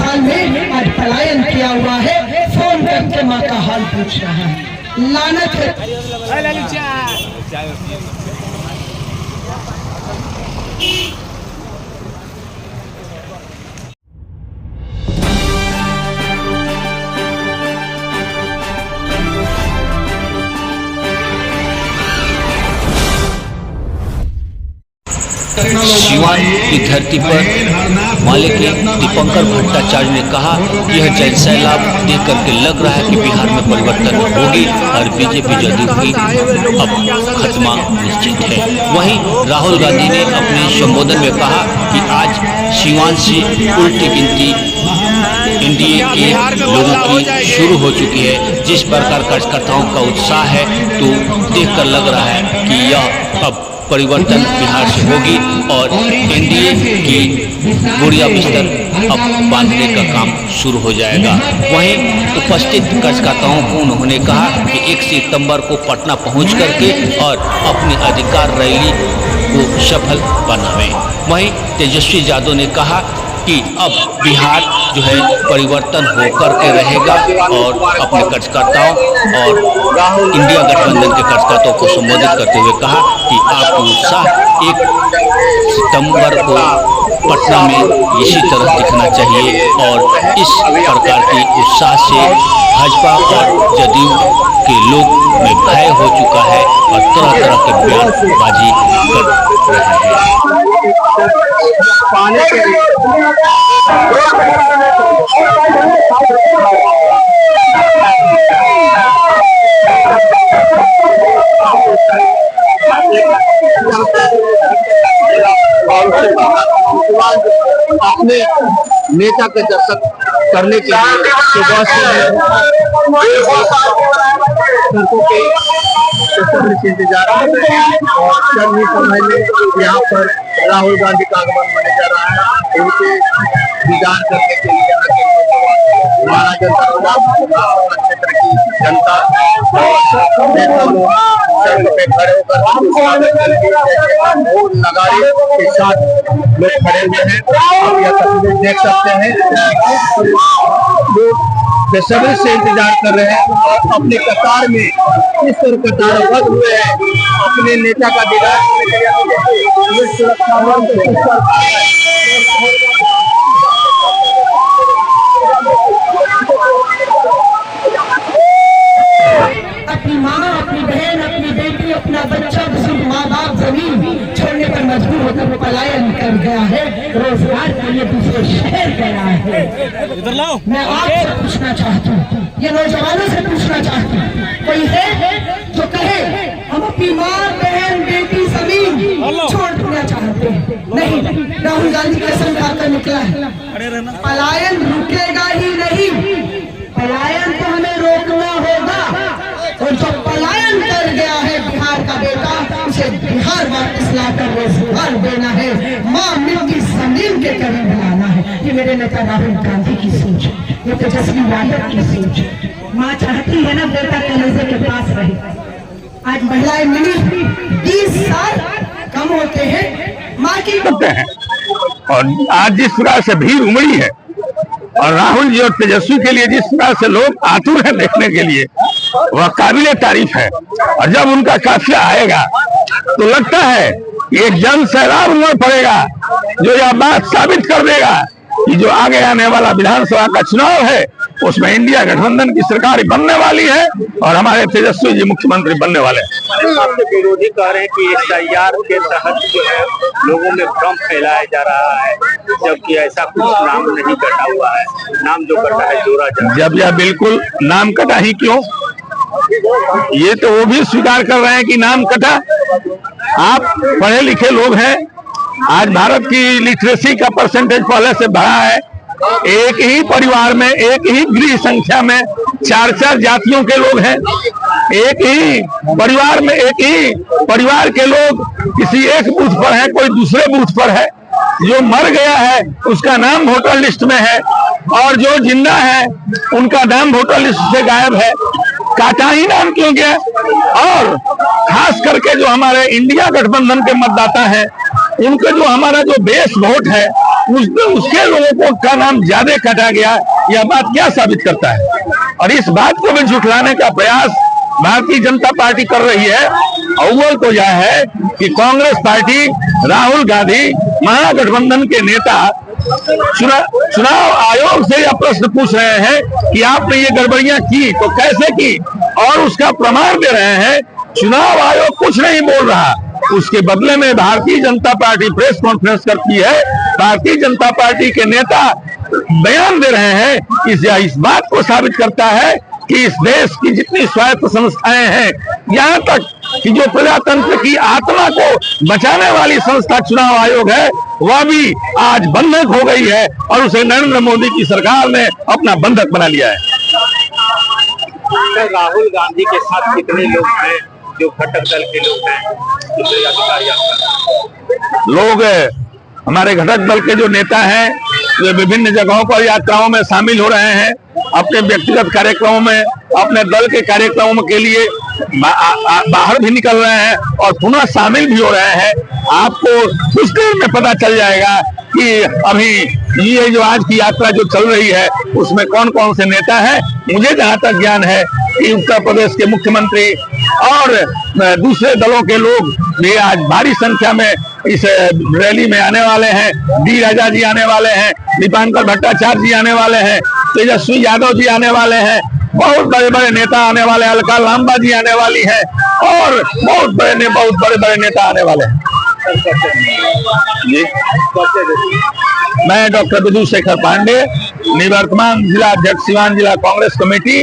साल में आज पलायन किया हुआ है, फोन करके माँ का हाल पूछ रहा है। लानत है। सिवान की धरती पर मालिक दीपंकर भट्टाचार्य ने कहा, यह जल सैलाब देख करके लग रहा है कि बिहार में परिवर्तन होगी और बीजेपी जदयू की अब खत्मा निश्चित है। वहीं राहुल गांधी ने अपने संबोधन में कहा कि आज सिवान से उल्टी गिनती एनडीए के लोगों की शुरू हो चुकी है। जिस प्रकार कार्यकर्ताओं का उत्साह है तो देखकर लग रहा है कि यह अब परिवर्तन बिहार से होगी और एनडीए की बुढ़िया बिस्तर अब बांधने का काम शुरू हो जाएगा। वहीं उपस्थित कार्यकर्ताओं को उन्होंने कहा कि 1 सितंबर को पटना पहुंच करके और अपनी अधिकार रैली को सफल बनावें। वहीं तेजस्वी यादव ने कहा कि अब बिहार जो है परिवर्तन होकर के रहेगा और अपने कार्यकर्ताओं और इंडिया गठबंधन के कार्यकर्ताओं को संबोधित करते हुए कहा कि आपका उत्साह 1 सितंबर को पटना में इसी तरह दिखना चाहिए और इस प्रकार की उत्साह से भाजपा और जदयू के लोग में भय हो चुका है और तरह तरह के बयानबाजी कर रहे हैं। अपने नेता के दर्शन करने के लिए सुबह से इंतजार और चंद ही समय में यहाँ पर राहुल गांधी का आगमन होने जा रहा है। उनके दीदार करने के लिए हमारा जनता क्षेत्र की जनता और नेता लोग सड़क पे खड़े होकर नगाड़े के साथ लोग खड़े हुए हैं। आप यह तस्वीर देख सकते हैं, लोग बेसब्री से इंतजार कर रहे हैं और अपने कतार में इस तरह कतारबद्ध हुए हैं अपने नेता का दीदार करने के लिए। अपनी माँ, अपनी बहन, अपनी बेटी, अपना बच्चा, बुजुर्ग माँ बाप जमीन छोड़ने पर मजबूर होकर वो पलायन कर गया है, रोजगार के लिए दूसरे शहर गया है। मैं आपसे पूछना चाहती हूँ, ये नौजवानों से पूछना चाहती हूँ, कोई है जो कहे हम अपनी माँ, बहन, बेटी, जमीन छोड़ देना चाहते हैं? नहीं, राहुल गांधी कसम खाकर निकला है, पलायन रुकेगा ही नहीं। पलायन तो हमें रोकना होगा और जो पलायन कर गया है बिहार का बेटा, उसे बिहार वापस लाकर रोजगार देना है, माँ मिट्टी जमीन के करीब लाना है। ये मेरे नेता राहुल गांधी की सोच है, ये तेजस्वी यादव की सोच है। माँ चाहती है ना बेटा कलेजे के पास रहे। आज महिलाएं मिली 20 साल कम होते हैं माँ की हैं और आज जिस प्रकार से भीड़ उमड़ी है और राहुल जी और तेजस्वी के लिए जिस प्रकार से लोग आतुर हैं देखने के लिए, वह काबिले तारीफ है। और जब उनका काफिला आएगा तो लगता है कि एक जन सैलाब उमड़ पड़ेगा जो यह बात साबित कर देगा कि जो आगे आने वाला विधानसभा का चुनाव है उसमें इंडिया गठबंधन की सरकार बनने वाली है और हमारे तेजस्वी जी मुख्यमंत्री बनने वाले हैं। आपके विरोधी कह रहे हैं कि एसआईआर के तहत जो है लोगों में भ्रम फैलाया जा रहा है, जबकि ऐसा कुछ नाम नहीं कटा हुआ है। नाम जो कटा है जोरा जब यह बिल्कुल नाम कटा ही क्यों, ये तो वो भी स्वीकार कर रहे हैं कि नाम कटा। आप पढ़े लिखे लोग हैं, आज भारत की लिटरेसी का परसेंटेज पहले से बढ़ा है। एक ही परिवार में, एक ही गृह संख्या में 4-4 जातियों के लोग हैं। एक ही परिवार में, एक ही परिवार के लोग किसी एक बूथ पर है, कोई दूसरे बूथ पर है। जो मर गया है उसका नाम वोटर लिस्ट में है और जो जिंदा है उनका नाम वोटर लिस्ट से गायब है। काटा ही नाम क्यों गया? और खास करके जो हमारे इंडिया गठबंधन के मतदाता हैं, उनके जो हमारा जो बेस वोट है उसके लोगों को का नाम ज्यादा काटा गया, यह बात क्या साबित करता है? और इस बात को भी झुठलाने का प्रयास भारतीय जनता पार्टी कर रही है। अव्वल तो यह है कि कांग्रेस पार्टी, राहुल गांधी महागठबंधन के नेता चुनाव आयोग से यह प्रश्न पूछ रहे हैं कि आपने ये गड़बड़ियां की तो कैसे की, और उसका प्रमाण दे रहे हैं। चुनाव आयोग कुछ नहीं बोल रहा, उसके बदले में Bharatiya Janata party press conference करती है। भारतीय जनता पार्टी के नेता बयान दे रहे हैं। इस बात को साबित करता है कि इस देश की जितनी स्वायत्त संस्थाएं हैं, यहाँ तक कि जो प्रजातंत्र की आत्मा को बचाने वाली संस्था चुनाव आयोग है, वह भी आज बंधक हो गई है और उसे नरेंद्र मोदी की सरकार ने अपना बंधक बना लिया है। राहुल गांधी के साथ कितने लोग हैं जो घटक दल के लोग हैं, दूसरे अधिकारी? लोग हमारे घटक दल के जो नेता हैं, वे विभिन्न जगहों पर यात्राओं में शामिल हो रहे हैं, अपने व्यक्तिगत कार्यक्रमों में, अपने दल के कार्यक्रमों के लिए बाहर भी निकल रहे हैं और पुनः शामिल भी हो रहे हैं। आपको कुछ देर में पता चल जाएगा कि अभी ये जो आज की यात्रा जो चल रही है उसमें कौन कौन से नेता हैं। मुझे जहां तक ज्ञान है कि उत्तर प्रदेश के मुख्यमंत्री और दूसरे दलों के लोग भी आज भारी संख्या में इस रैली में आने वाले हैं। डी राजा जी आने वाले हैं, दीपांकर भट्टाचार्य जी आने वाले हैं, तेजस्वी यादव जी आने वाले हैं, बहुत बड़े बड़े नेता आने वाले हैं, अलका लांबा जी आने वाली हैं और बहुत बड़े नेता आने वाले हैं। जी, मैं डॉक्टर विदु शेखर पांडे, निवर्तमान जिला अध्यक्ष सिवान जिला कांग्रेस कमेटी